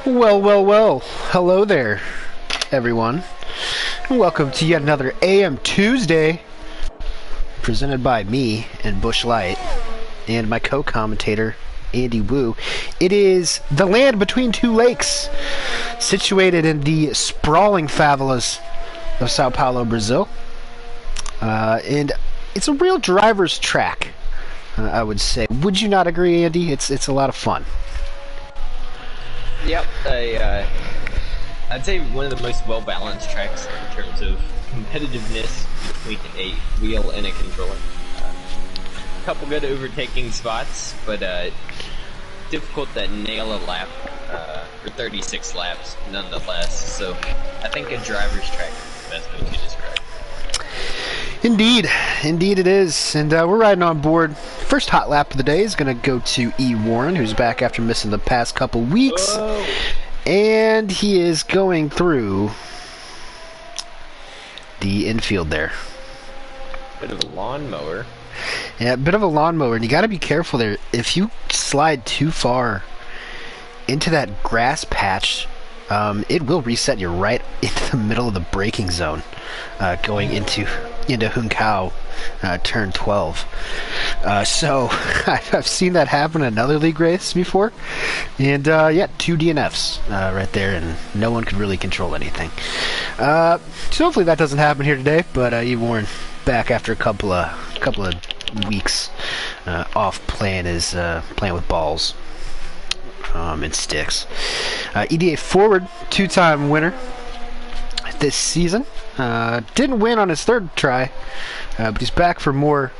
Well, well, well. Hello there, everyone. And welcome to yet another AM Tuesday, presented by me and Bush Light, and my co-commentator, Andy Wu. It is the land between two lakes, situated in the sprawling favelas of Sao Paulo, Brazil. And it's a real driver's track, I would say. Would you not agree, Andy? It's a lot of fun. Yep, I'd say one of the most well-balanced tracks in terms of competitiveness between a wheel and a controller. A couple good overtaking spots, but difficult to nail a lap for 36 laps nonetheless. So I think a driver's track is the best way to describe it. Indeed it is, and we're riding on board. First hot lap of the day is going to go to E. Warren, who's back after missing the past couple weeks. Whoa. And he is going through the infield there. Bit of a lawnmower. Yeah, a bit of a lawnmower, and you got to be careful there. If you slide too far into that grass patch, it will reset you right into the middle of the braking zone, going into Huncao, turn 12. So I've seen that happen in another league race before, and yeah, 2 DNFs right there, and no one could really control anything. So hopefully that doesn't happen here today. But E. Warren back after a couple of weeks off playing with balls and sticks. EDA forward, 2-time winner this season. Didn't win on his third try, but he's back for more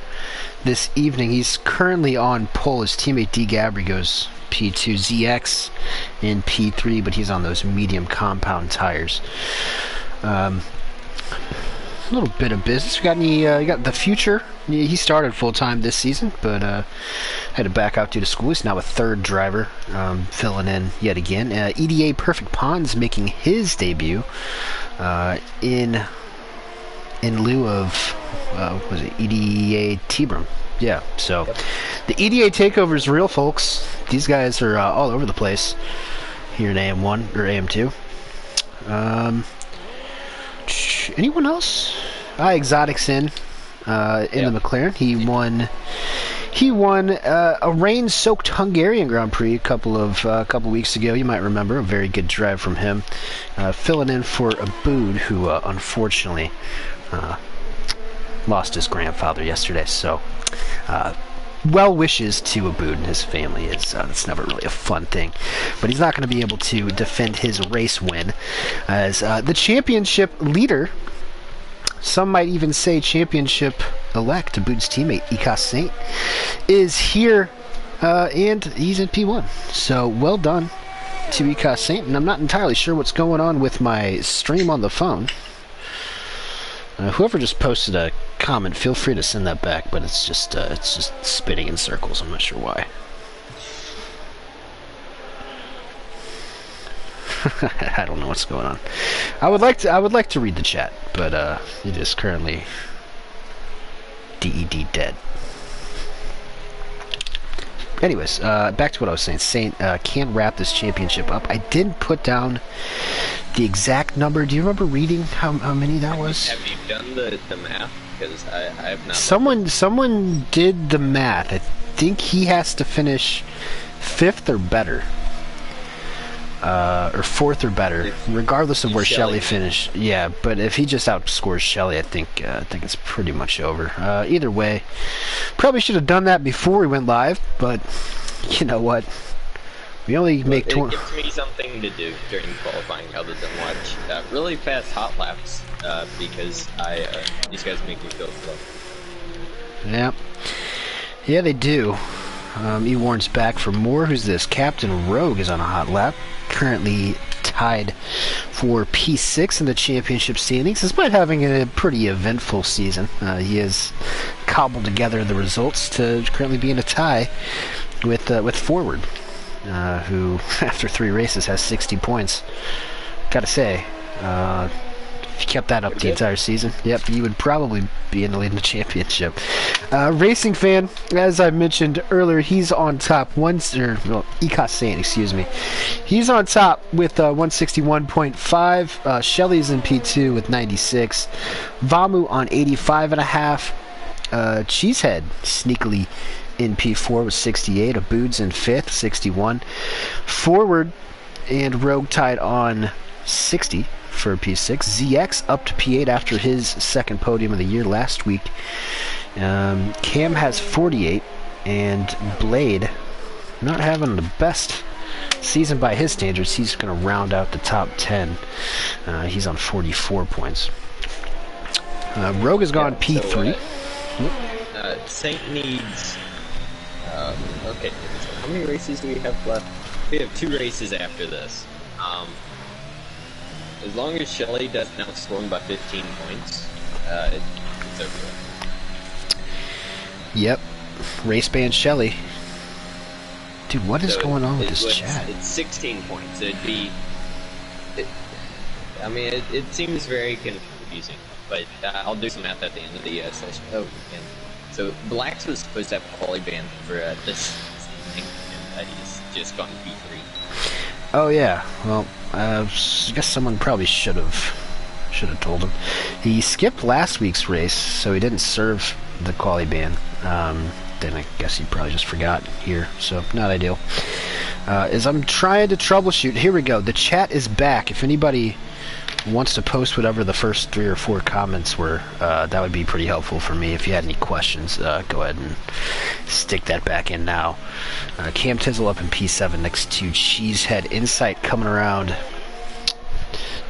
this evening. He's currently on pole. His teammate D. Gabry goes P2, ZX in P3, but he's on those medium compound tires. A little bit of business. You got the future. He started full-time this season, but had to back out due to school. He's now a third driver, filling in yet again. EDA Perfect Ponds making his debut in lieu of was it EDA Tebrum? Yeah. So Yep. The EDA takeover is real, folks. These guys are all over the place here in AM1 or AM2. Anyone else? Exotics in the McLaren. He won a rain-soaked Hungarian Grand Prix a couple weeks ago. You might remember a very good drive from him, filling in for Abood, who unfortunately lost his grandfather yesterday. So, well wishes to Abood and his family. It's never really a fun thing, but he's not going to be able to defend his race win as the championship leader. Some might even say championship elect, Abood's teammate, Ika Saint, is here, and he's in P1. So well done to Ika Saint, and I'm not entirely sure what's going on with my stream on the phone. Whoever just posted a comment, feel free to send that back, but it's just spinning in circles. I'm not sure why. I don't know what's going on. I would like to read the chat, but it is currently DED dead. Anyways, back to what I was saying. Saint can't wrap this championship up. I didn't put down the exact number. Do you remember reading how many that was? Have you done the math? Because I have not. Someone did the math. I think he has to finish 5th or better. Or 4th or better, regardless of where Shelley finished. Yeah, but if he just outscores Shelley, I think it's pretty much over. Either way, probably should have done that before we went live, but you know what? We only make 20. It gives me something to do during qualifying other than watch really fast hot laps because these guys make me feel slow. Yeah, they do. E. Warren's back for more. Who's this? Captain Rogue is on a hot lap. Currently tied for P6 in the championship standings, despite having a pretty eventful season. He has cobbled together the results to currently be in a tie with Forward, who after 3 races has 60 points. Gotta say, If you kept that up the entire season, yep, you would probably be in the lead in the championship. Racing Fan, as I mentioned earlier, he's on top. Ika Saint, excuse me. He's on top with 161.5. Shelly's in P2 with 96. Vamu on 85.5. Cheesehead sneakily in P4 with 68. Abood's in 5th, 61. Forward and Rogue tied on 60 for P6. ZX up to P8 after his second podium of the year last week. Cam has 48, and Blade not having the best season by his standards. He's going to round out the top 10. He's on 44 points. Rogue has gone P3. Saint needs... okay, so how many races do we have left? We have 2 races after this. As long as Shelly doesn't outscore him by 15 points, it's over. Yep. Race band Shelly. Dude, what is going on with this chat? It's 16 points. It'd be... I mean, it seems very confusing, but I'll do some math at the end of the session. Oh, and so Blacks was supposed to have a quality band for this evening, and he's just gone P3. Oh yeah, well, I guess someone probably should have told him. He skipped last week's race, so he didn't serve the quali ban. Then I guess he probably just forgot here, so not ideal. As I'm trying to troubleshoot, here we go. The chat is back. If anybody wants to post whatever the first 3 or 4 comments were, that would be pretty helpful for me. If you had any questions, go ahead and stick that back in now. Cam Tizzle up in P7 next to Cheesehead. Insight coming around.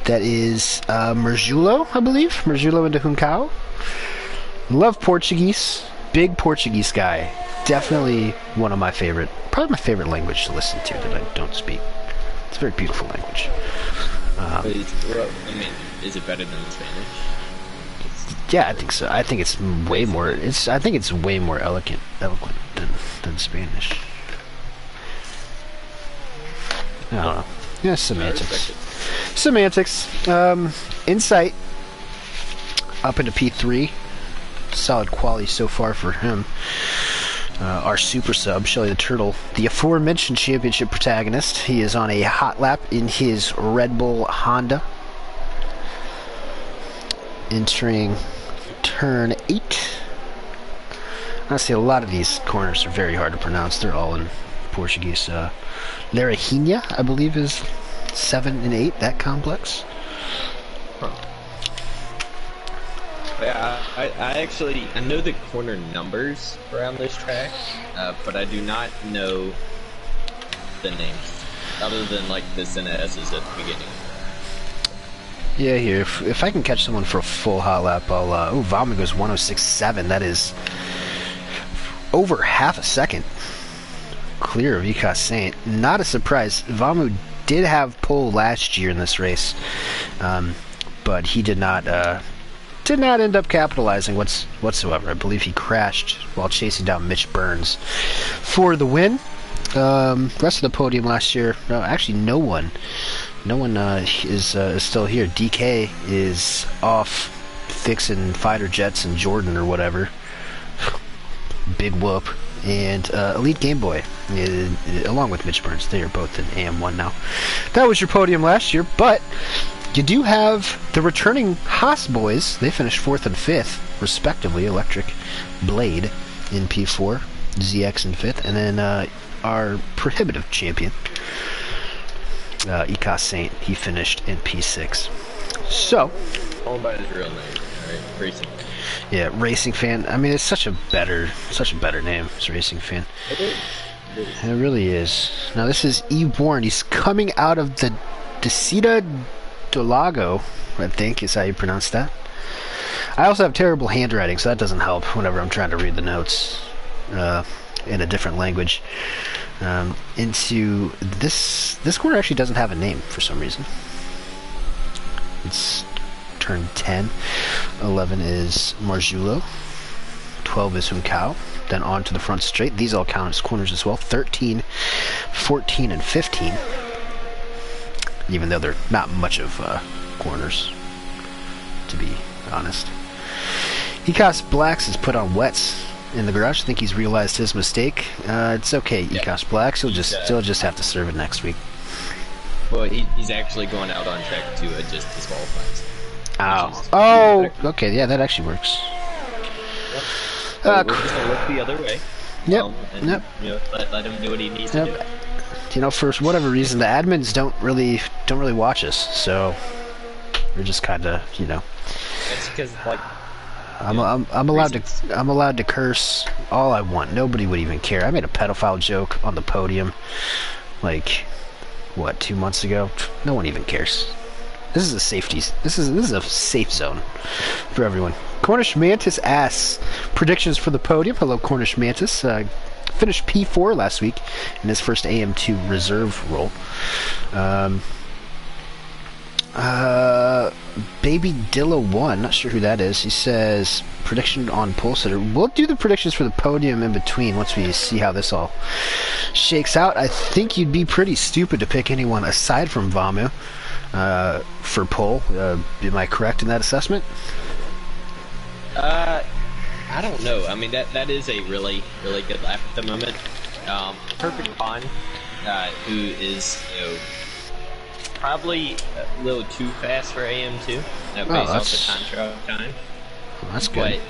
That is Merjulo, I believe. Merjulo into Juncao. Love Portuguese. Big Portuguese guy. Definitely one of my favorite, probably my favorite language to listen to that I don't speak. It's a very beautiful language. Is it better than Spanish? Yeah, I think so. I think it's way more. I think it's way more eloquent than Spanish. I don't know. Yeah, semantics. Semantics. Insight up into P3. Solid quality so far for him. Our super sub, Shelly the Turtle, the aforementioned championship protagonist. He is on a hot lap in his Red Bull Honda. Entering turn 8. Honestly, a lot of these corners are very hard to pronounce. They're all in Portuguese. Larahina, I believe, is 7 and 8, that complex. Yeah, I know the corner numbers around this track, but I do not know the names, other than like the SNSs at the beginning. Yeah, here, if I can catch someone for a full hot lap, I'll, Valmy goes 106.7, that is over half a second clear of Ika Saint. Not a surprise. Vamu did have pole last year in this race, but he did not end up capitalizing whatsoever. I believe he crashed while chasing down Mitch Burns for the win. Rest of the podium last year, actually no one is still here. DK is off fixing fighter jets in Jordan or whatever. Big whoop. And Elite Game Boy, along with Mitch Burns, they are both in AM1 now. That was your podium last year, but you do have the returning Haas boys. They finished 4th and 5th, respectively. Electric Blade in P4, ZX in 5th, and then our prohibitive champion, Ika Saint, he finished in P6. So, all by his real name, right? Racing. Yeah, Racing Fan. I mean, it's such a better name. It's Racing Fan. It is. It really is. Now this is E. Warren. He's coming out of the Desida do Lago, I think is how you pronounce that. I also have terrible handwriting, so that doesn't help whenever I'm trying to read the notes in a different language. Into this corner actually doesn't have a name for some reason. It's turn 10. 11 is Marjulo. 12 is Juncao. Then on to the front straight. These all count as corners as well. 13, 14, and 15. Even though they're not much of corners. to be honest. Ecos Blacks has put on wets in the garage. I think he's realized his mistake. It's okay, Ecos Blacks. He'll just have to serve it next week. Well, he's actually going out on track to adjust his qualifiers. Oh, okay, yeah, that actually works. We're just gonna look the other way. Yep. And, let him do what he needs to do. You know, for whatever reason, the admins don't really watch us, so we're just kind of, you know. That's because, like, I'm allowed to curse all I want. Nobody would even care. I made a pedophile joke on the podium, like, what, 2 months ago? No one even cares. This is a safety. This is a safe zone for everyone. Cornish Mantis asks predictions for the podium. Hello, Cornish Mantis. Finished P4 last week in his first AM2 reserve role. Baby Dilla 1, not sure who that is. He says prediction on pole sitter. We'll do the predictions for the podium in between once we see how this all shakes out. I think you'd be pretty stupid to pick anyone aside from Vamu for pole. Am I correct in that assessment? I don't know. I mean, that is a really good lap at the moment. Perfect Pond, who is probably a little too fast for AM2, based off the time. Well, that's good. But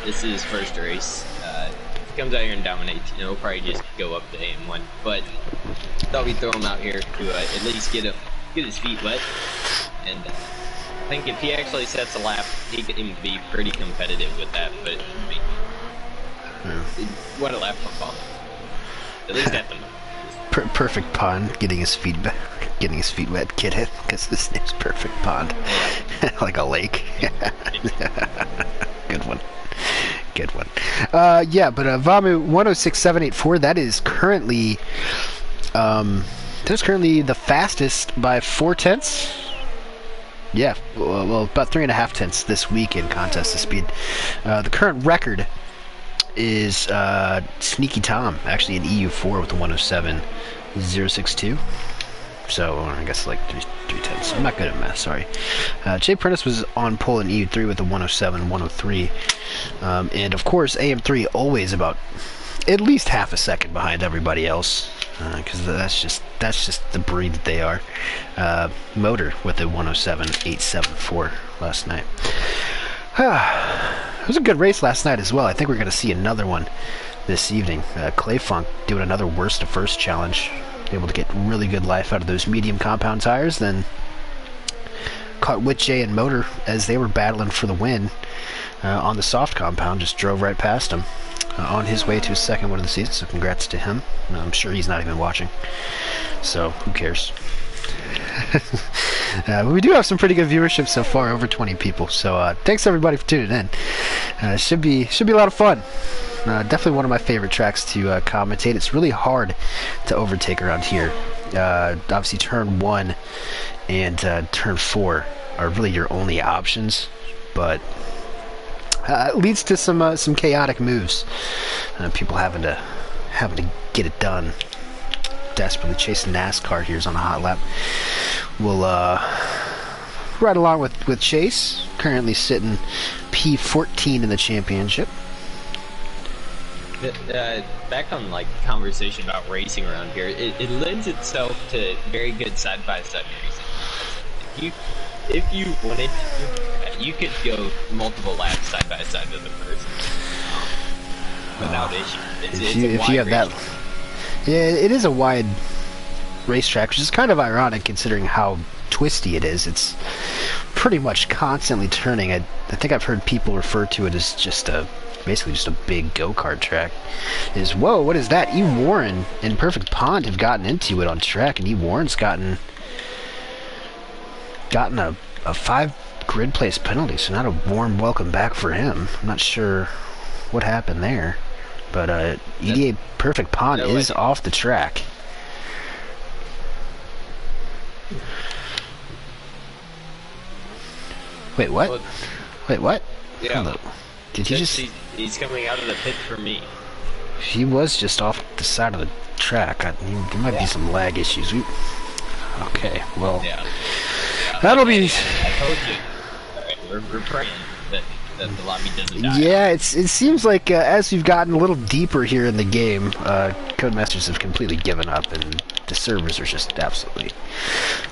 this is his first race. If he comes out here and dominates, he'll probably just go up to AM1. But thought we'd throw him out here to at least get his feet wet. And I think if he actually sets a lap, he can be pretty competitive with that. But I mean, what a lap for Paul. At least at the moment. Perfect Pond, getting his feet wet, kid it, because this name's Perfect Pond. Like a lake. Good one. Yeah, but Vamu 106784, that is currently the fastest by 4/10. Yeah, well, about 3.5 tenths this week in contest of speed. The current record is Sneaky Tom, actually in EU4 with the 107.062. So I guess like 3/10. I'm not good at math, sorry. Jay Prentice was on pole in EU3 with the 107.103. And of course, AM3 always about at least half a second behind everybody else. Because that's just the breed that they are. Motor with the 107.874 last night. It was a good race last night as well. I think we're going to see another one this evening. Clay Funk doing another worst to first challenge. Able to get really good life out of those medium compound tires. Then caught Whit J and Motor as they were battling for the win on the soft compound. Just drove right past him on his way to his second win of the season. So congrats to him. I'm sure he's not even watching. So who cares? We do have some pretty good viewership so far, over 20 people. So thanks everybody for tuning in. Should be a lot of fun. Definitely one of my favorite tracks to commentate. It's really hard to overtake around here. Obviously, turn 1 and turn 4 are really your only options, but it leads to some chaotic moves. People having to get it done. Desperately chasing NASCAR here's on a hot lap. We'll ride along with Chase, currently sitting P14 in the championship. Back on like conversation about racing around here, it lends itself to very good side-by-side racing. If you wanted to, you could go multiple laps side-by-side with a person without issue. If you have that. Yeah, it is a wide racetrack, which is kind of ironic considering how twisty it is. It's pretty much constantly turning. I think I've heard people refer to it as basically just a big go-kart track. Whoa, what is that? E. Warren and Perfect Pond have gotten into it on track, and E. Warren's gotten a 5 grid place penalty, so not a warm welcome back for him. I'm not sure what happened there. But EDA Perfect Pond is off the track. Wait, what? Wait, what? Yeah. Hello. Did he just... He's coming out of the pit for me. He was just off the side of the track. There might be some lag issues. Okay, well... Yeah. That'll be... I told you. We're praying that the lobby doesn't die. Yeah, it seems like as we've gotten a little deeper here in the game, Codemasters have completely given up, and the servers are just absolutely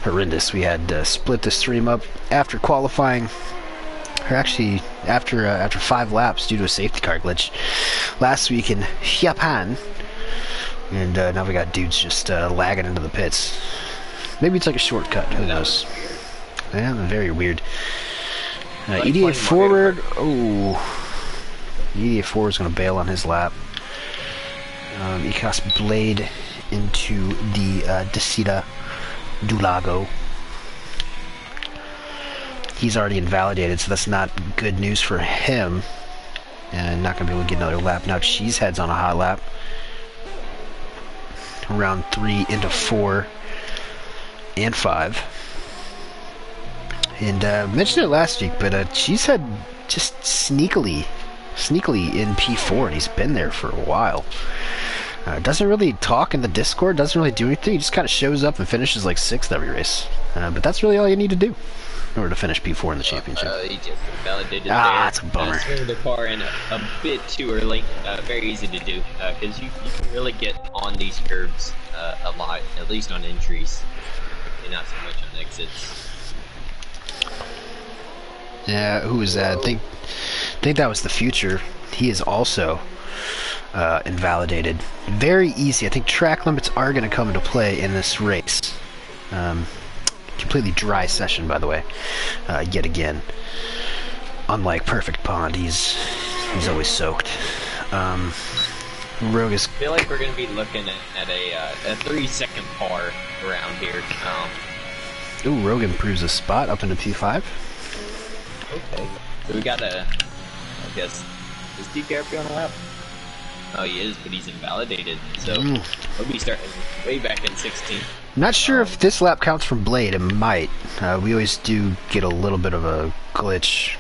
horrendous. We had split the stream up after qualifying, or actually after 5 laps due to a safety car glitch last week in Japan, and now we got dudes just lagging into the pits. Maybe it's like a shortcut. Who knows? Yeah, very weird. EDA forward. Oh, EDA forward is going to bail on his lap. Ecos Blade into the Descida do Lago. He's already invalidated, so that's not good news for him. And not going to be able to get another lap. Now Cheesehead's on a hot lap. Round 3 into 4 and 5. And mentioned it last week, but Cheesehead just sneakily in P4, and he's been there for a while. Doesn't really talk in the Discord, doesn't really do anything. He just kind of shows up and finishes like 6th every race. But that's really all you need to do in order to finish P4 in the championship. He just invalidated there. That's a bummer. Swing the car in a bit too early. Very easy to do, because you can really get on these curves a lot, at least on entries, and not so much on exits. Yeah, who was that? I think that was the Future. He is also invalidated. Very easy. I think track limits are going to come into play in this race. Completely dry session, by the way. Yet again, unlike Perfect Pond, he's always soaked. Rogue is. I feel like we're going to be looking at a 3-second par around here. Ooh, Rogue improves a spot up into P5. Okay. So we got I guess, is DKRP on a lap? Oh, he is, but he's invalidated. So we'll be starting way back in 16. Not sure if this lap counts from Blade. It might. We always do get a little bit of a glitch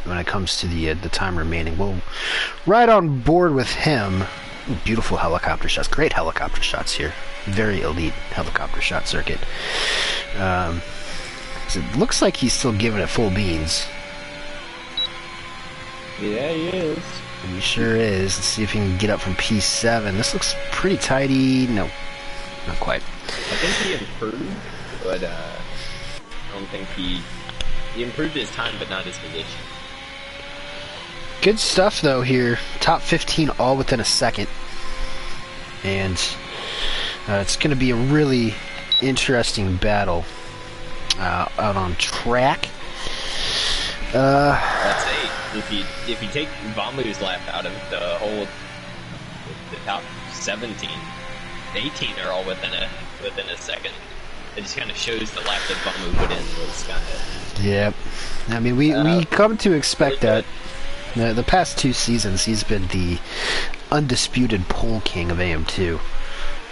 when it comes to the time remaining. We'll ride on board with him. Ooh, beautiful helicopter shots. Great helicopter shots here. Very elite helicopter shot circuit. It looks like he's still giving it full beans. Yeah, he is. He sure is. Let's see if he can get up from P7. This looks pretty tidy. No, not quite. I think he improved, but I don't think he improved his time, but not his position. Good stuff though here. Top 15 all within a second. And it's going to be a really interesting battle out on track. Let's say if you take Vamu's lap out of the top 17, 18 are all within a second. It just kind of shows the lap that Vamu put in was kind of. Yep. I mean, we come to expect that. The past 2 seasons, he's been the undisputed pole king of AM2,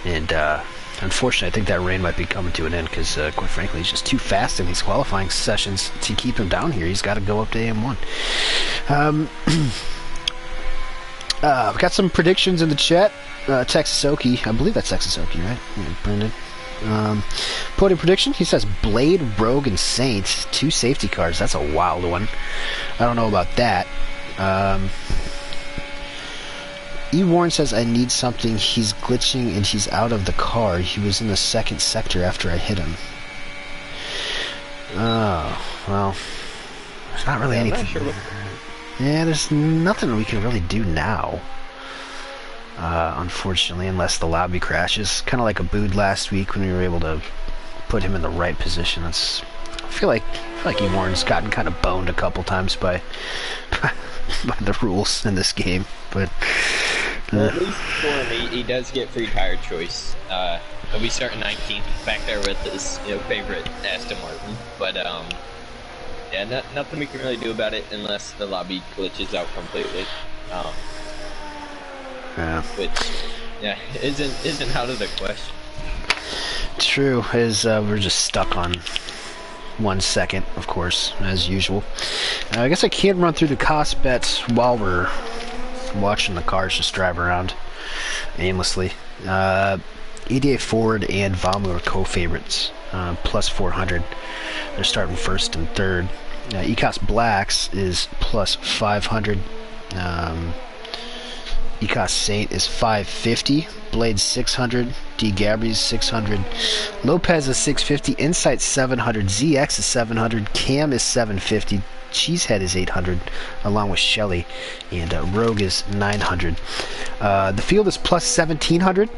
and unfortunately, I think that reign might be coming to an end because, quite frankly, he's just too fast in these qualifying sessions to keep him down here. He's got to go up to AM1. We've got some predictions in the chat. Texas Okie, I believe that's Texas Okie, right? Yeah, Brendan. Podium prediction, he says Blade, Rogue, and Saint, 2 safety cars. That's a wild one. I don't know about that. E. Warren says, I need something. He's glitching and he's out of the car. He was in the 2nd sector after I hit him. Oh, well, there's not really anything. Yeah, there's nothing we can really do now. Unfortunately, unless the lobby crashes. Kind of like a Abood last week when we were able to put him in the right position. I feel like E. Warren's gotten kind of boned a couple times by the rules in this game, but well, at least for him, he does get free tire choice. He'll be starting 19th back there with his favorite Aston Martin, but yeah, nothing we can really do about it unless the lobby glitches out completely. Yeah. Which, yeah, isn't out of the question. True, we're just stuck on 1 second, of course, as usual. I guess I can run through the cost bets while we're watching the cars just drive around aimlessly. EDA Ford and Vamu are co-favorites, plus 400. They're starting 1st and 3rd. ECOS Blacks is plus 500. ECOS Saint is 550. Blade 600. D Gabri's 600. Lopez is 650. Insight 700. ZX is 700. Cam is 750. Cheesehead is 800, along with Shelly, and Rogue is 900. The field is plus 1700.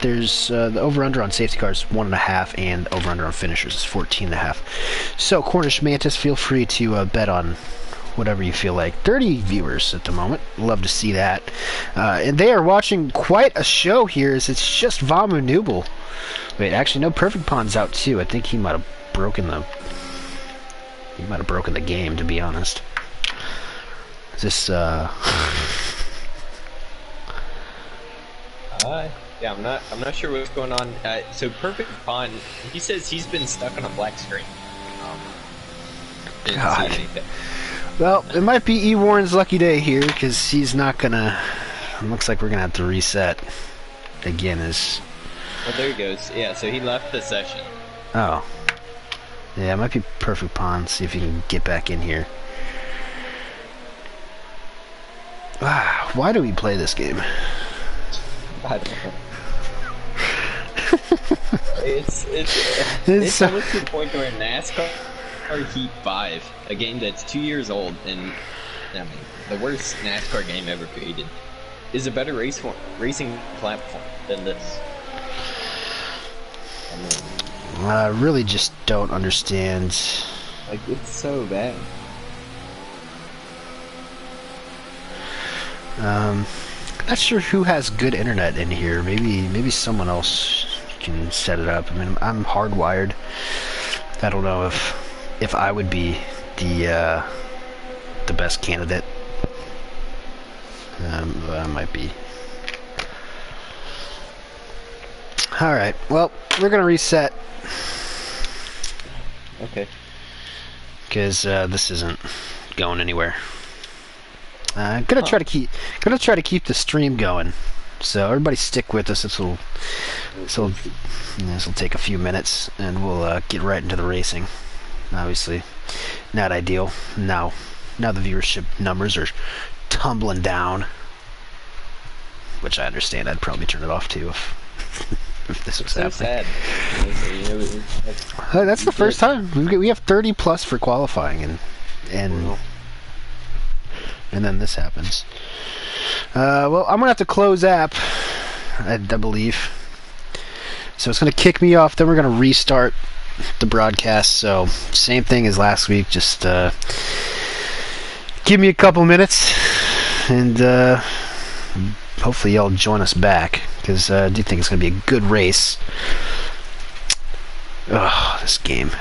There's the over/under on safety cars 1.5, and over/under on finishers is 14.5. So Cornish Mantis, feel free to bet on whatever you feel like. 30 viewers at the moment. Love to see that. And they are watching quite a show here, as it's just Vamu Nubel. Wait, actually, no, Perfect Pawn's out too. I think he might have broken the game, to be honest. Is this yeah, I'm not sure what's going on. So Perfect Pawn, he says he's been stuck on a black screen. Didn't see anything. Well, it might be E. Warren's lucky day here, because he's not gonna. It looks like we're gonna have to reset again. Well, there he goes. Yeah, so he left the session. Oh. Yeah, it might be Perfect Pawn. See if he can get back in here. Why do we play this game? I don't know. It's almost to the point where NASCAR Heat 5, a game that's 2 years old, and I mean, the worst NASCAR game ever created, is a better racing platform than this. I really just don't understand. Like, it's so bad. Not sure who has good internet in here. Maybe someone else can set it up. I mean, I'm hardwired. I don't know if I would be the best candidate. I might be. All right. Well, we're gonna reset. Okay. Because this isn't going anywhere. Gonna try to keep the stream going. So everybody stick with us. This will take a few minutes, and we'll get right into the racing. Obviously, not ideal. Now the viewership numbers are tumbling down, which I understand. I'd probably turn it off too if this was happening. Sad. That's the first time we have 30 plus for qualifying, and then this happens. Well, I'm gonna have to close app, I believe. So it's gonna kick me off. Then we're gonna restart the broadcast. So same thing as last week. Just give me a couple minutes, and hopefully y'all join us back, because I do think it's gonna be a good race. Oh, this game.